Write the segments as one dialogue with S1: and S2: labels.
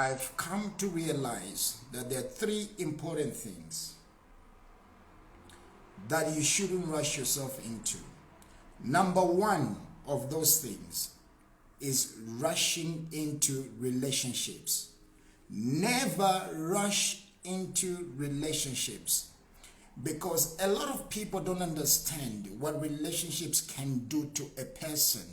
S1: I've come to realize that there are three important things that you shouldn't rush yourself into. Number one of those things is rushing into relationships. Never rush into relationships, because a lot of people don't understand what relationships can do to a person.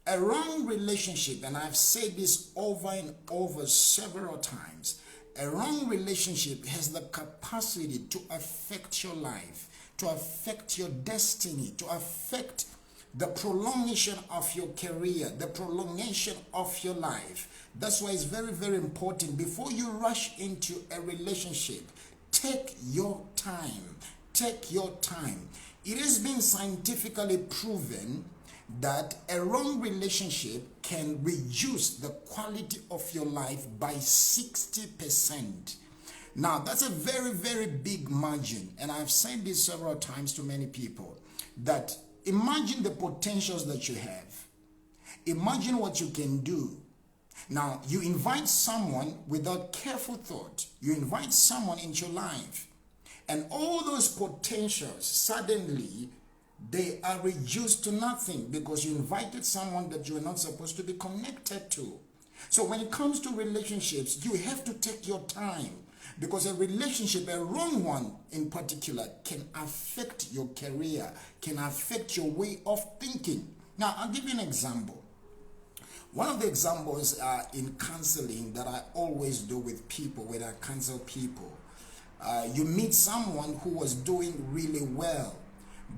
S1: A wrong relationship, and I've said this over and over several times, a wrong relationship has the capacity to affect your life, to affect your destiny, to affect the prolongation of your career, the prolongation of your life. That's why it's very, very important. Before you rush into a relationship, take your time. Take your time. It has been scientifically proven that a wrong relationship can reduce the quality of your life by 60%. Now, that's a very, very big margin. And I've said this several times to many people, that imagine the potentials that you have. Imagine what you can do. Now, you invite someone without careful thought. You invite someone into your life. And all those potentials, suddenly, they are reduced to nothing because you invited someone that you are not supposed to be connected to. So when it comes to relationships, you have to take your time, because a relationship, a wrong one in particular, can affect your career, can affect your way of thinking. Now, I'll give you an example. One of the examples in counseling that I always do with people, when I counsel people, you meet someone who was doing really well,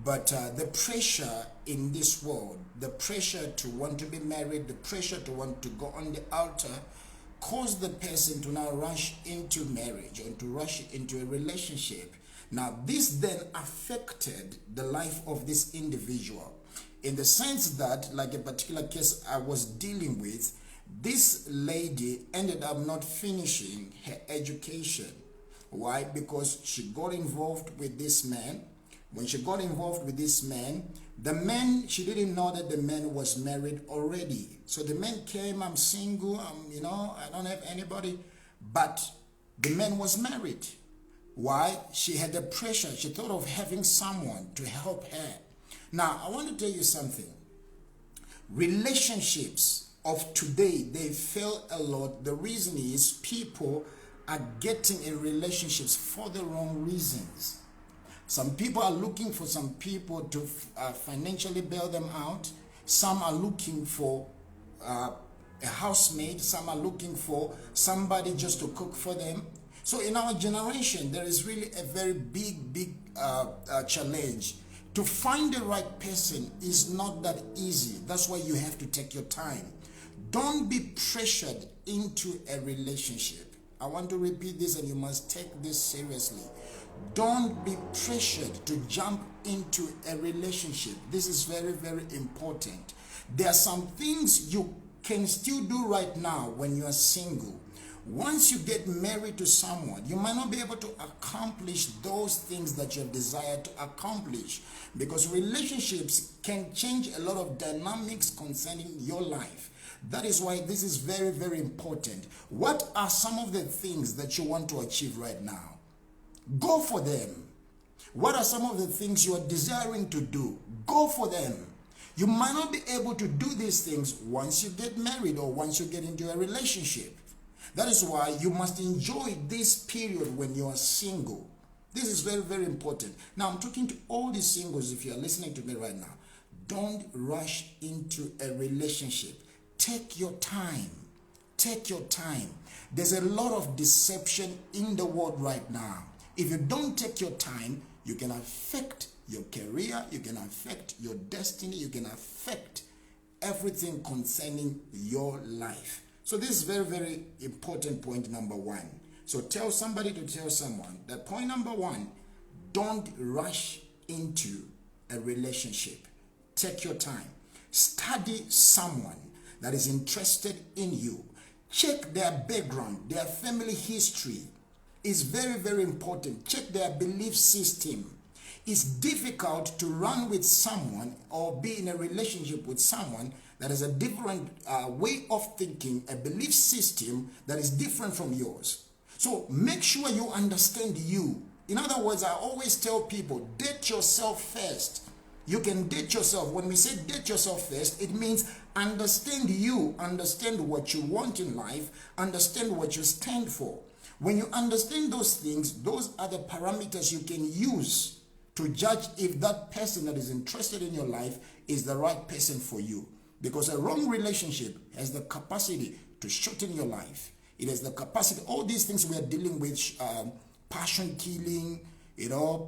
S1: but the pressure in this world, the pressure to want to be married, the pressure to want to go on the altar, caused the person to now rush into marriage or to rush into a relationship. Now, this then affected the life of this individual, in the sense that, like a particular case I was dealing with, this lady ended up not finishing her education. Why? Because she got involved with this man. When she got involved with this man, she didn't know that the man was married already. So the man came, I'm single, I don't have anybody. But the man was married. Why? She had the pressure. She thought of having someone to help her. Now, I want to tell you something. Relationships of today, they fail a lot. The reason is people are getting in relationships for the wrong reasons. Some people are looking for some people to financially bail them out. Some are looking for a housemaid. Some are looking for somebody just to cook for them. So in our generation, there is really a very big challenge. To find the right person is not that easy. That's why you have to take your time. Don't be pressured into a relationship. I want to repeat this, and you must take this seriously. Don't be pressured to jump into a relationship. This is very, very important. There are some things you can still do right now when you are single. Once you get married to someone, you might not be able to accomplish those things that you have desired to accomplish, because relationships can change a lot of dynamics concerning your life. That is why this is very, very important. What are some of the things that you want to achieve right now? Go for them. What are some of the things you are desiring to do? Go for them. You might not be able to do these things once you get married or once you get into a relationship. That is why you must enjoy this period when you are single. This is very, very important. Now, I'm talking to all the singles. If you are listening to me right now, don't rush into a relationship. Take your time. Take your time. There's a lot of deception in the world right now. If you don't take your time, you can affect your career, you can affect your destiny, you can affect everything concerning your life. So this is very, very important point number one. So tell somebody to tell someone that point number one, don't rush into a relationship. Take your time. Study someone that is interested in you. Check their background, their family history. Is very, very important. Check their belief system. It's difficult to run with someone or be in a relationship with someone that that has a different way of thinking, a belief system that is different from yours. So make sure you understand you. In other words, I always tell people, date yourself first. You can date yourself. When we say date yourself first, it means understand you, understand what you want in life, understand what you stand for. When you understand those things, those are the parameters you can use to judge if that person that is interested in your life is the right person for you. Because a wrong relationship has the capacity to shorten your life. It has the capacity, all these things we are dealing with, passion killing,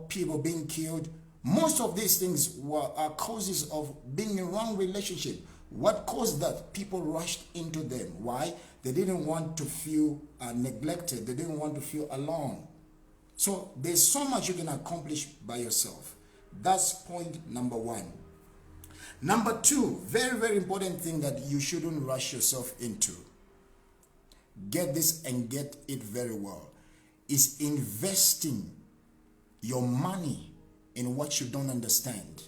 S1: people being killed. Most of these things are causes of being in a wrong relationship. What caused that? People rushed into them. Why? They didn't want to feel neglected. They didn't want to feel alone. So there's so much you can accomplish by yourself. That's point number one. Number two, very, very important thing that you shouldn't rush yourself into. Get this and get it very well. Is investing your money in what you don't understand.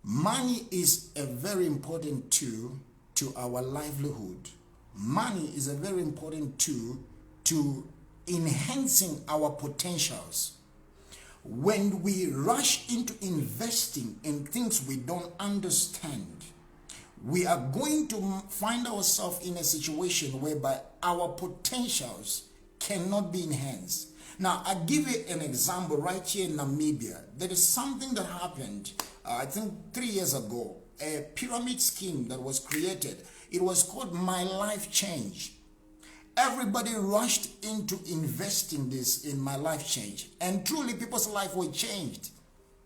S1: Money is a very important tool to our livelihood. Money is a very important tool to enhancing our potentials. When we rush into investing in things we don't understand, we are going to find ourselves in a situation whereby our potentials cannot be enhanced. Now, I'll give you an example right here in Namibia. There is something that happened, I think 3 years ago, a pyramid scheme that was created. It was called My Life Change. Everybody rushed into investing this in My Life Change. And truly, people's life were changed.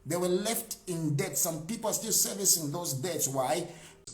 S1: They were left in debt. Some people are still servicing those debts. Why?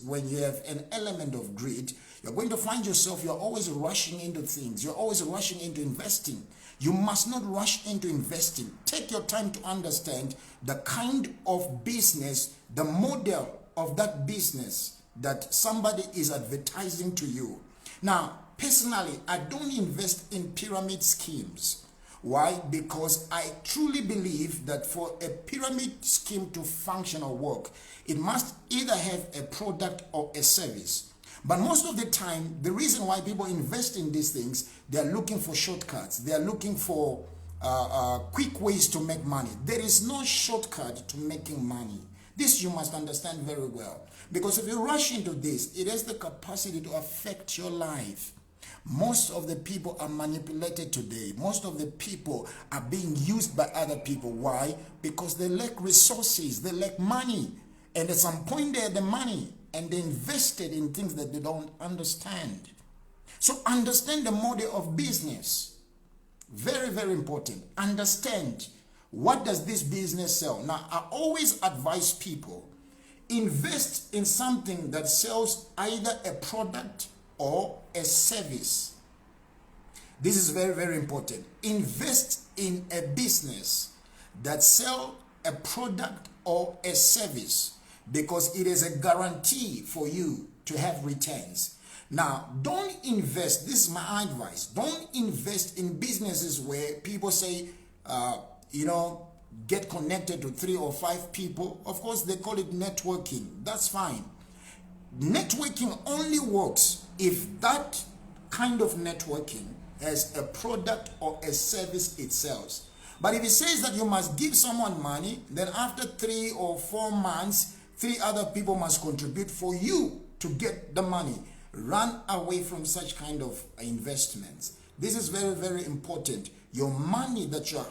S1: When you have an element of greed, you're going to find yourself, you're always rushing into things. You're always rushing into investing. You must not rush into investing. Take your time to understand the kind of business, the model of that business that somebody is advertising to you. Now, personally, I don't invest in pyramid schemes. Why? Because I truly believe that for a pyramid scheme to function or work, it must either have a product or a service. But most of the time, the reason why people invest in these things, they are looking for shortcuts. They are looking for quick ways to make money. There is no shortcut to making money. This you must understand very well. Because if you rush into this, it has the capacity to affect your life. Most of the people are manipulated today. Most of the people are being used by other people. Why? Because they lack resources. They lack money. And at some point they had the money and they invested in things that they don't understand. So understand the model of business. Very, very important. Understand, what does this business sell? Now, I always advise people, invest in something that sells either a product or a service. This is very, very important. Invest in a business that sells a product or a service, because it is a guarantee for you to have returns. Now, don't invest, this is my advice, don't invest in businesses where people say, get connected to 3 or 5 people. Of course, they call it networking. That's fine. Networking only works if that kind of networking has a product or a service it sells. But if it says that you must give someone money, then after 3 or 4 months, 3 other people must contribute for you to get the money. Run away from such kind of investments. This is very, very important. Your money that you're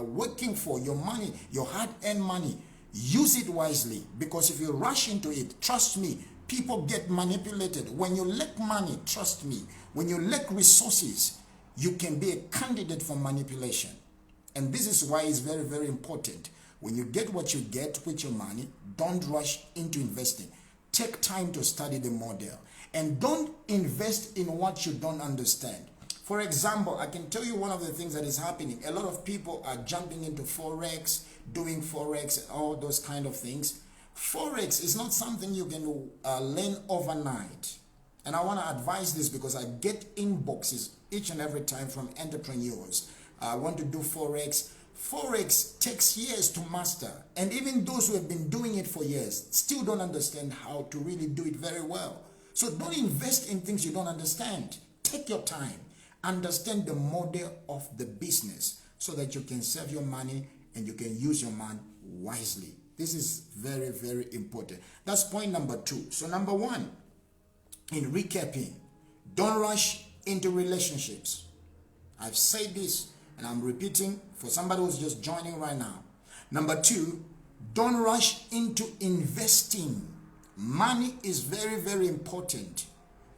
S1: working for, your money, your hard-earned money, use it wisely. Because if you rush into it, trust me, people get manipulated. When you lack money, trust me, when you lack resources, you can be a candidate for manipulation. And this is why it's very, very important. When you get what you get with your money, don't rush into investing. Take time to study the model. And don't invest in what you don't understand. For example, I can tell you one of the things that is happening. A lot of people are jumping into Forex, doing Forex and all those kind of things. Forex is not something you can learn overnight. And I want to advise this because I get inboxes each and every time from entrepreneurs. I want to do Forex. Forex takes years to master, and even those who have been doing it for years still don't understand how to really do it very well. So don't invest in things you don't understand. Take your time, understand the model of the business so that you can save your money and you can use your money wisely. This is very, very important. That's point number 2. So number 1, in recapping, don't rush into relationships. I've said this and I'm repeating for somebody who's just joining right now. Number 2, don't rush into investing. Money is very, very important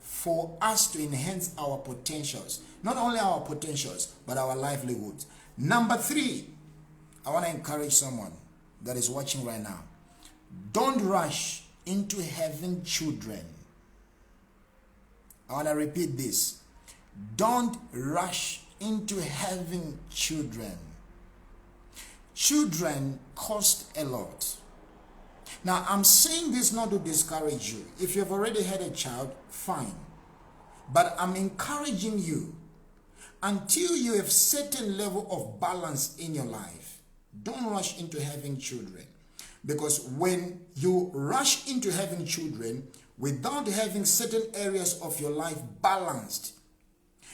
S1: for us to enhance our potentials. Not only our potentials, but our livelihoods. Number 3, I want to encourage someone that is watching right now. Don't rush into having children. I want to repeat this. Don't rush into having children. Children cost a lot. Now, I'm saying this not to discourage you. If you've already had a child, fine. But I'm encouraging you, until you have certain level of balance in your life, don't rush into having children. Because when you rush into having children without having certain areas of your life balanced,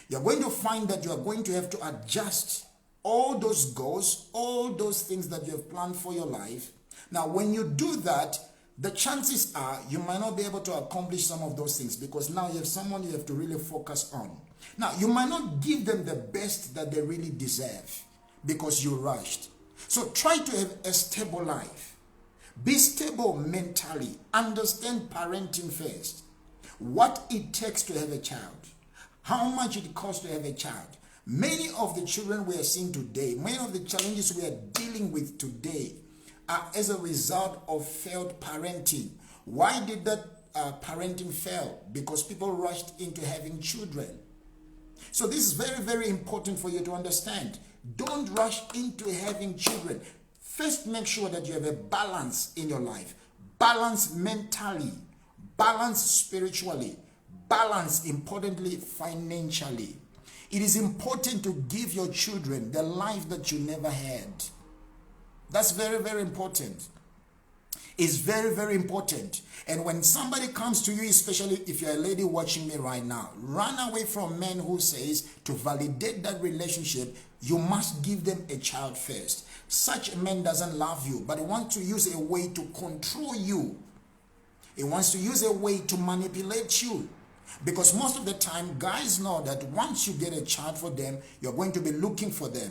S1: you're going to find that you're going to have to adjust all those goals, all those things that you have planned for your life. Now, when you do that, the chances are you might not be able to accomplish some of those things because now you have someone you have to really focus on. Now, you might not give them the best that they really deserve because you rushed. So try to have a stable life. Be stable mentally. Understand parenting first. What it takes to have a child. How much it costs to have a child. Many of the children we are seeing today, many of the challenges we are dealing with today are as a result of failed parenting. Why did that parenting fail? Because people rushed into having children. So this is very, very important for you to understand. Don't rush into having children. First, make sure that you have a balance in your life. Balance mentally, balance spiritually, balance, importantly, financially. It is important to give your children the life that you never had. That's very, very important. It's very, very important. And when somebody comes to you, especially if you're a lady watching me right now, run away from men who says to validate that relationship, you must give them a child first. Such a man doesn't love you, but he wants to use a way to control you. He wants to use a way to manipulate you. Because most of the time, guys know that once you get a child for them, you're going to be looking for them.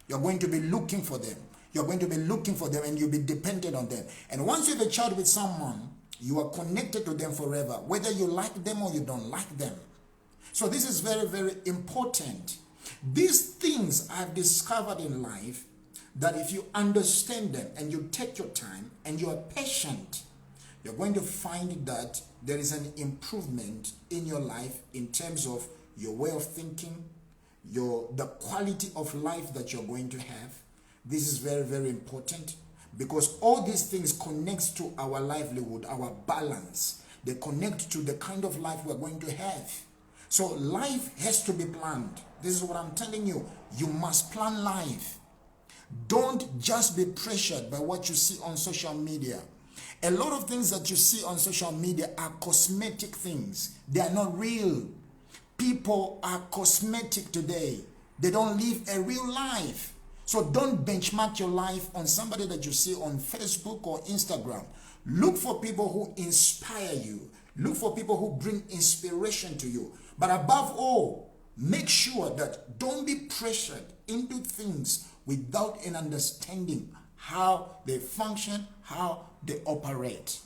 S1: You're going to be looking for them. You're going to be looking for them and you'll be dependent on them. And once you have a child with someone, you are connected to them forever, whether you like them or you don't like them. So this is very, very important. These things I've discovered in life, that if you understand them and you take your time and you are patient, you're going to find that there is an improvement in your life in terms of your way of thinking, the quality of life that you're going to have. This is very, very important because all these things connect to our livelihood, our balance. They connect to the kind of life we're going to have. So life has to be planned. This is what I'm telling you. You must plan life. Don't just be pressured by what you see on social media. A lot of things that you see on social media are cosmetic things. They are not real. People are cosmetic today. They don't live a real life. So don't benchmark your life on somebody that you see on Facebook or Instagram. Look for people who inspire you. Look for people who bring inspiration to you. But above all, make sure that don't be pressured into things without an understanding how they function, how they operate.